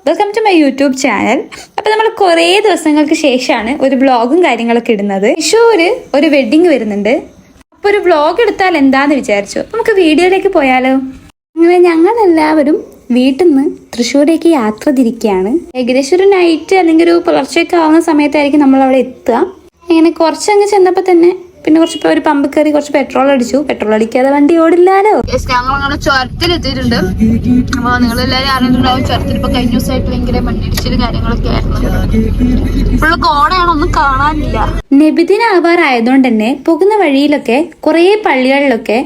Welcome to my YouTube channel. അപ്പോൾ നമ്മൾ കുറേ ദിവസങ്ങൾക്ക് ശേഷമാണ് ഒരു വ്ളോഗും കാര്യങ്ങളൊക്കെ ഇടുന്നത്. തൃശ്ശൂര് ഒരു വെഡിങ് വരുന്നുണ്ട്. അപ്പോൾ ഒരു വ്ളോഗ് എടുത്താൽ എന്താന്ന് വിചാരിച്ചു. നമുക്ക് വീഡിയോയിലേക്ക് പോയാലോ? അങ്ങനെ ഞങ്ങളെല്ലാവരും വീട്ടിൽ നിന്ന് തൃശ്ശൂരേക്ക് യാത്ര തിരിക്കുകയാണ്. ഏകദേശം ഒരു നൈറ്റ് അല്ലെങ്കിൽ ഒരു പുലർച്ചയൊക്കെ ആവുന്ന സമയത്തായിരിക്കും നമ്മൾ അവിടെ എത്തുക. ഇങ്ങനെ കുറച്ചങ്ങ് ചെന്നപ്പോൾ തന്നെ പിന്നെ കുറച്ച് ഒരു പമ്പ് കയറി കുറച്ച് പെട്രോൾ അടിച്ചു. പെട്രോൾ അടിക്കാതെ വണ്ടി ഓടില്ലാലോ. ഞങ്ങളങ്ങനെ ചുരത്തിലെത്തിയിട്ടുണ്ട്. അപ്പൊ നിങ്ങളെല്ലാരും അറിഞ്ഞിട്ടുണ്ടാവും, ചുരത്തിൽ ഇപ്പൊ കഴിഞ്ഞ ദിവസമായിട്ട് ഭയങ്കര മണ്ണിടിച്ചില് കാര്യങ്ങളൊക്കെ ആയിരുന്നു. ഇപ്പോഴുള്ള കോടയാണ്, ഒന്നും കാണാനില്ല. നബിദിനാവാറായതുകൊണ്ട് തന്നെ പോകുന്ന വഴിയിലൊക്കെ കുറേ പള്ളികളിലൊക്കെ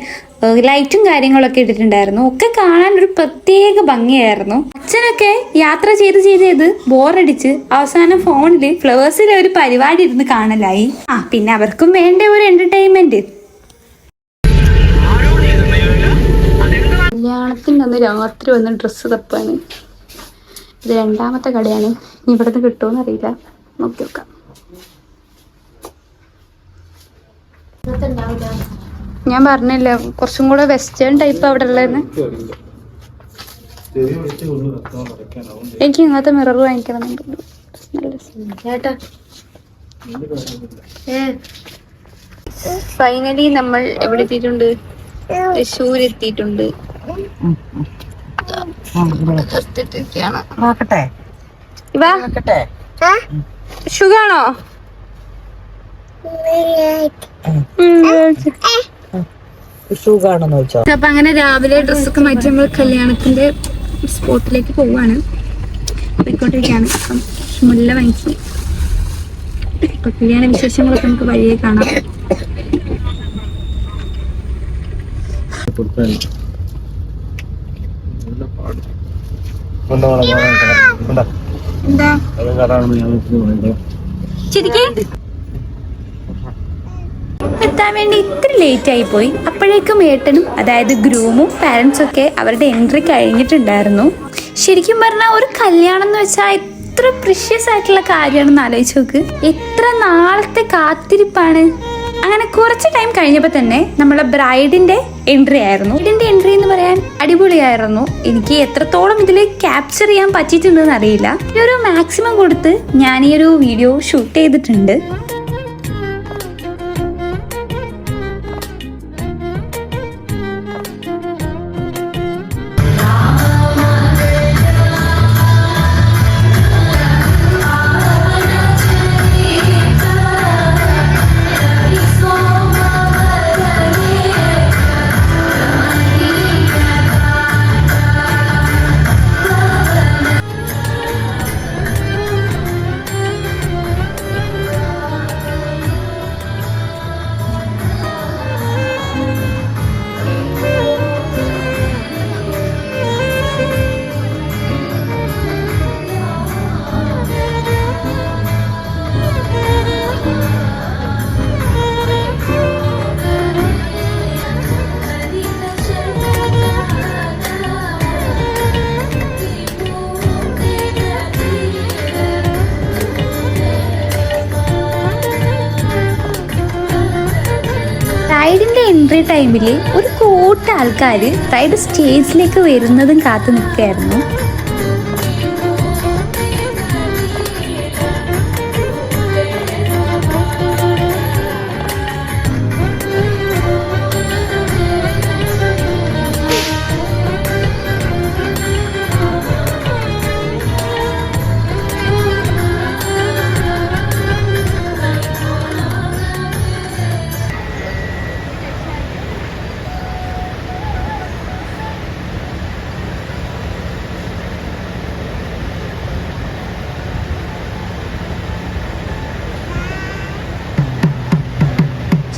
ലൈറ്റും കാര്യങ്ങളൊക്കെ ഇട്ടിട്ടുണ്ടായിരുന്നു. ഒക്കെ കാണാൻ ഒരു പ്രത്യേക ഭംഗിയായിരുന്നു. അച്ഛനൊക്കെ യാത്ര ചെയ്ത് ബോറടിച്ച് അവസാനം ഫോണില് ഫ്ലവേഴ്സിലെ ഒരു പരിപാടി ഇരുന്ന് കാണലായി. പിന്നെ അവർക്കും വേണ്ട ഒരു എന്റർടൈൻമെന്റ്. കല്യാണത്തിന് അന്ന് രാത്രി വന്ന് ഡ്രസ്സ് തപ്പാണ്. ഇത് രണ്ടാമത്തെ കടയാണ്. ഇവിടുന്ന് കിട്ടുമോന്ന് അറിയില്ല, നോക്കി നോക്കാം. ഞാൻ പറഞ്ഞില്ല, കുറച്ചും കൂടെ വെസ്റ്റേൺ ടൈപ്പ് അവിടെ ഉള്ളതെന്ന്. എനിക്ക് ഇങ്ങനത്തെ മിറർ വാങ്ങിക്കണം. ഫൈനലി നമ്മൾ എവിടെ എത്തിയിട്ടുണ്ട്? തൃശ്ശൂർ എത്തിയിട്ടുണ്ട്. സുഖാണോ? അപ്പൊ അങ്ങനെ രാവിലെ ഡ്രസ്സൊക്കെ മാറ്റി നമ്മൾ കല്യാണത്തിന്റെ സ്പോട്ടിലേക്ക് പോവാണ്. പോയിക്കൊണ്ടിരിക്കുകയാണ്. അപ്പം മുല്ല വാങ്ങിച്ചു. ഇപ്പൊ കല്യാണ വിശേഷങ്ങളൊക്കെ നമുക്ക് വഴിയെ കാണാം. എന്താ ശരിക്കും എത്താൻ വേണ്ടി ഇത്ര ലേറ്റ് ആയി പോയി. അപ്പോഴേക്കും ഏട്ടനും, അതായത് ഗ്രൂമും പാരൻസും ഒക്കെ അവരുടെ എൻട്രി കഴിഞ്ഞിട്ടുണ്ടായിരുന്നു. ശരിക്കും പറഞ്ഞാൽ ഒരു കല്യാണം എന്ന് വെച്ചാൽ എത്ര പ്രിഷ്യസ് ആയിട്ടുള്ള കാര്യമാണെന്ന് ആലോചിച്ച് നോക്ക്. എത്ര നാളത്തെ കാത്തിരിപ്പാണ്. അങ്ങനെ കുറച്ച് ടൈം കഴിഞ്ഞപ്പോൾ തന്നെ നമ്മളെ ബ്രൈഡിന്റെ എൻട്രി ആയിരുന്നു. ഇതിന്റെ എൻട്രി എന്ന് പറയാൻ അടിപൊളിയായിരുന്നു. എനിക്ക് എത്രത്തോളം ഇതിൽ ക്യാപ്ചർ ചെയ്യാൻ പറ്റിയിട്ടുണ്ടെന്ന് അറിയില്ല. ഈ ഒരു മാക്സിമം കൊടുത്ത് ഞാൻ ഈ ഒരു വീഡിയോ ഷൂട്ട് ചെയ്തിട്ടുണ്ട്. ബ്രൈഡിന്റെ എൻട്രി ടൈമിൽ ഒരു കൂട്ടം ആൾക്കാർ ബ്രൈഡ് സ്റ്റേജിലേക്ക് വരുന്നതും കാത്തു നിൽക്കുകയായിരുന്നു.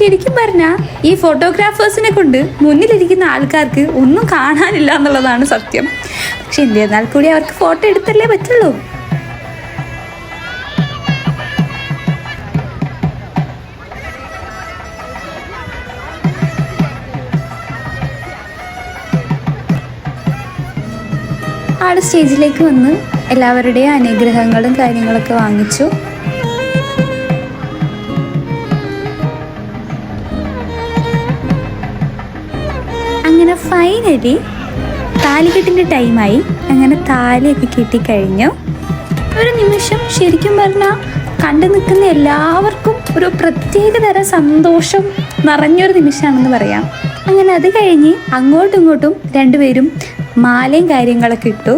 ശരിക്കും പറഞ്ഞാൽ ഈ ഫോട്ടോഗ്രാഫേഴ്സിനെ കൊണ്ട് മുന്നിലിരിക്കുന്ന ആൾക്കാർക്ക് ഒന്നും കാണാനില്ല എന്നുള്ളതാണ് സത്യം. പക്ഷെ എന്തിരുന്നാൽ കൂടി അവർക്ക് ഫോട്ടോ എടുത്തല്ലേ പറ്റുള്ളൂ. ആള് സ്റ്റേജിലേക്ക് വന്ന് എല്ലാവരുടെയും അനുഗ്രഹങ്ങളും കാര്യങ്ങളൊക്കെ വാങ്ങിച്ചു. അങ്ങനെ ഫൈനലി താലികെട്ടിൻ്റെ ടൈമായി. അങ്ങനെ താലിയൊക്കെ കെട്ടിക്കഴിഞ്ഞു. ഒരു നിമിഷം ശരിക്കും പറഞ്ഞാൽ കണ്ടു നിൽക്കുന്ന എല്ലാവർക്കും ഒരു പ്രത്യേക തരം സന്തോഷം നിറഞ്ഞൊരു നിമിഷമാണെന്ന് പറയാം. അങ്ങനെ അത് കഴിഞ്ഞ് അങ്ങോട്ടും ഇങ്ങോട്ടും രണ്ടുപേരും മാലയും കാര്യങ്ങളൊക്കെ ഇട്ടു.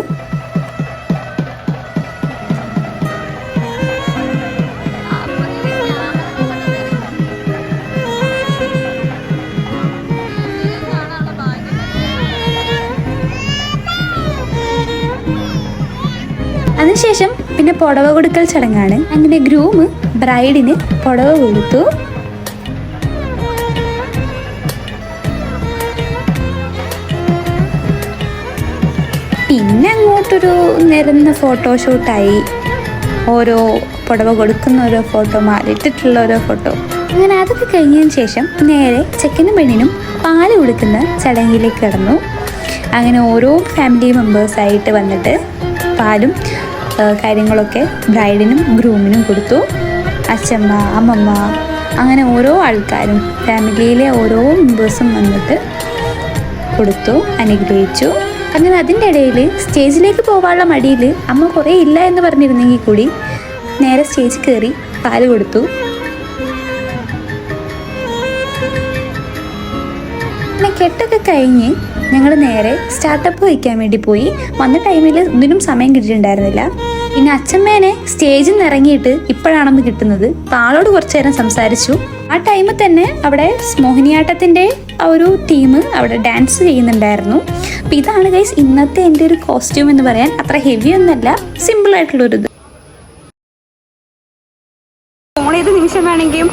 അതിനുശേഷം പിന്നെ പുടവ കൊടുക്കൽ ചടങ്ങാണ്. അങ്ങനെ ഗ്രൂം ബ്രൈഡിന് പുടവ കൊടുത്തു. പിന്നെ അങ്ങോട്ടൊരു നിരന്ന ഫോട്ടോഷൂട്ടായി. ഓരോ പുടവ കൊടുക്കുന്ന ഓരോ ഫോട്ടോ, മാറിയിട്ടിട്ടുള്ള ഓരോ ഫോട്ടോ. അങ്ങനെ അതൊക്കെ കഴിഞ്ഞതിന് ശേഷം നേരെ ചെക്കനും പെണ്ണിനും പാല് കൊടുക്കുന്ന ചടങ്ങിലേക്ക് കടന്നു. അങ്ങനെ ഓരോ ഫാമിലി മെമ്പേഴ്സായിട്ട് വന്നിട്ട് പാലും കാര്യങ്ങളൊക്കെ ബ്രൈഡിനും ഗ്രൂമിനും കൊടുത്തു. അച്ഛമ്മ, അമ്മമ്മ, അങ്ങനെ ഓരോ ആൾക്കാരും ഫാമിലിയിലെ ഓരോ മെമ്പേഴ്സും വന്നിട്ട് കൊടുത്തു, അനുഗ്രഹിച്ചു. അങ്ങനെ അതിൻ്റെ ഇടയിൽ സ്റ്റേജിലേക്ക് പോകാനുള്ള മടിയിൽ അമ്മ കുറേ ഇല്ല എന്ന് പറഞ്ഞിരുന്നെങ്കിൽ കൂടി നേരെ സ്റ്റേജിൽ കയറി പാല് കൊടുത്തു. പിന്നെ കെട്ടൊക്കെ കഴിഞ്ഞ് ഞങ്ങൾ നേരെ സ്റ്റാർട്ടപ്പ് വയ്ക്കാൻ വേണ്ടി പോയി. വന്ന ടൈമിൽ ഇതിനും സമയം കിട്ടിയിട്ടുണ്ടായിരുന്നില്ല. പിന്നെ അച്ഛമ്മേനെ സ്റ്റേജിൽ നിന്ന് ഇറങ്ങിയിട്ട് ഇപ്പോഴാണെന്ന് കിട്ടുന്നത്. അപ്പോൾ ആളോട് കുറച്ചു നേരം സംസാരിച്ചു. ആ ടൈമിൽ തന്നെ അവിടെ മോഹിനിയാട്ടത്തിൻ്റെ ആ ഒരു ടീം അവിടെ ഡാൻസ് ചെയ്യുന്നുണ്ടായിരുന്നു. അപ്പോൾ ഇതാണ് ഗൈസ് ഇന്നത്തെ എൻ്റെ ഒരു കോസ്റ്റ്യൂം എന്ന് പറയാൻ. അത്ര ഹെവി ഒന്നല്ല, സിമ്പിളായിട്ടുള്ളൊരിത്. ഏത് നിമിഷം വേണമെങ്കിലും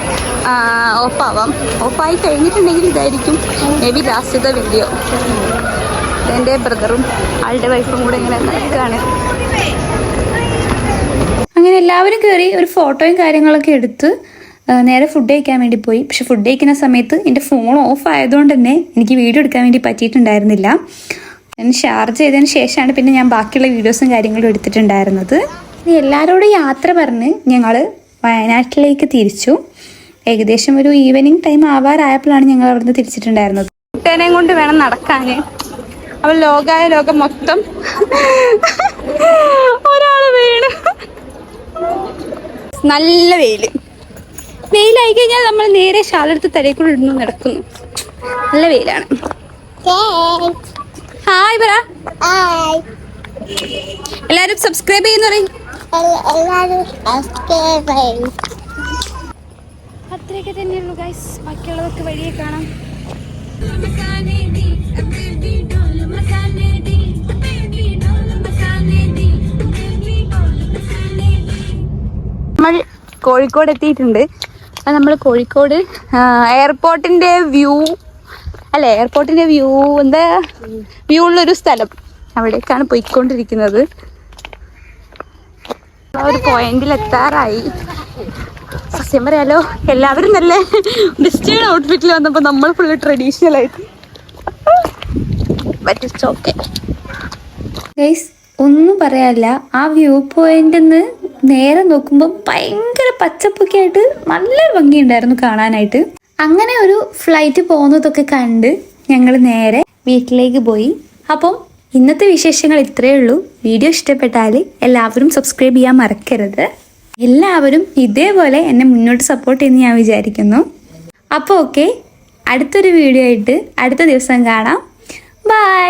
ഓഫാവാം. ഓഫായി കഴിഞ്ഞിട്ടുണ്ടെങ്കിൽ ഇതായിരിക്കും മേ ബി ലാസ്റ്റത്തെ വീഡിയോ. എൻ്റെ ബ്രദറും ആളുടെ വൈഫും കൂടെ ഇങ്ങനെ നടക്കുകയാണ്. അങ്ങനെ എല്ലാവരും കയറി ഒരു ഫോട്ടോയും കാര്യങ്ങളൊക്കെ എടുത്ത് നേരെ ഫുഡ് കഴിക്കാൻ വേണ്ടി പോയി. പക്ഷെ ഫുഡ് കഴിക്കുന്ന സമയത്ത് എൻ്റെ ഫോൺ ഓഫ് ആയതുകൊണ്ട് തന്നെ എനിക്ക് വീഡിയോ എടുക്കാൻ വേണ്ടി പറ്റിയിട്ടുണ്ടായിരുന്നില്ല. ഞാൻ ചാർജ് ചെയ്തതിന് ശേഷമാണ് പിന്നെ ഞാൻ ബാക്കിയുള്ള വീഡിയോസും കാര്യങ്ങളും എടുത്തിട്ടുണ്ടായിരുന്നത്. എല്ലാവരോടും യാത്ര പറഞ്ഞ് ഞങ്ങൾ വയനാട്ടിലേക്ക് തിരിച്ചു. ഏകദേശം ഒരു ഈവനിങ് ടൈം ആവാറായപ്പോഴാണ് ഞങ്ങൾ അവിടുന്ന് തിരിച്ചിട്ടുണ്ടായിരുന്നത്. കുട്ടേനെ കൊണ്ട് വേണം നടക്കാൻ. അവൾ ലോകായ ലോകം മൊത്തം ഒരാൾ വീണ്. നല്ല വെയിലായി കഴിഞ്ഞാൽ നമ്മൾ നേരെ ഷാളെടുത്ത് തലയിൽ ഇടുന്നു നടക്കുന്നു. നല്ല വെയിലാണ്. ഹായ് പറ. എല്ലാരും സബ്സ്ക്രൈബ് ചെയ്യുന്ന അത്രയൊക്കെ തന്നെയുള്ളൂ ഗൈസ്. ബാക്കിയുള്ളതൊക്കെ വഴിയെ കാണാം. നമ്മൾ കോഴിക്കോട് എത്തിയിട്ടുണ്ട്. അത് നമ്മൾ കോഴിക്കോട് എയർപോർട്ടിൻ്റെ വ്യൂ എന്താ വ്യൂ ഉള്ളൊരു സ്ഥലം, അവിടേക്കാണ് പോയിക്കൊണ്ടിരിക്കുന്നത്. ഒരു പോയിന്റിൽ എത്താറായി. സത്യം പറയാലോ, എല്ലാവരും നല്ല വെസ്റ്റേൺ ഔട്ട്ഫിറ്റിൽ വന്നപ്പോൾ നമ്മൾ ഫുള്ള് ട്രഡീഷണൽ ആയിട്ട്. ഗൈസ് ഒന്നും പറയാനില്ല. ആ വ്യൂ പോയിന്റിൽ നിന്ന് നേരെ നോക്കുമ്പോൾ ഭയങ്കര പച്ചപ്പൊക്കെ ആയിട്ട് നല്ല ഭംഗിയുണ്ടായിരുന്നു കാണാനായിട്ട്. അങ്ങനെ ഒരു ഫ്ലൈറ്റ് പോകുന്നതൊക്കെ കണ്ട് ഞങ്ങൾ നേരെ വീട്ടിലേക്ക് പോയി. അപ്പം ഇന്നത്തെ വിശേഷങ്ങൾ ഇത്രയേ ഉള്ളൂ. വീഡിയോ ഇഷ്ടപ്പെട്ടാൽ എല്ലാവരും സബ്സ്ക്രൈബ് ചെയ്യാൻ മറക്കരുത്. എല്ലാവരും ഇതേപോലെ എന്നെ മുന്നോട്ട് സപ്പോർട്ട് ചെയ്യുമെന്ന് ഞാൻ വിചാരിക്കുന്നു. അപ്പോൾ ഓക്കെ, അടുത്തൊരു വീഡിയോ ആയിട്ട് അടുത്ത ദിവസം കാണാം. ബൈ.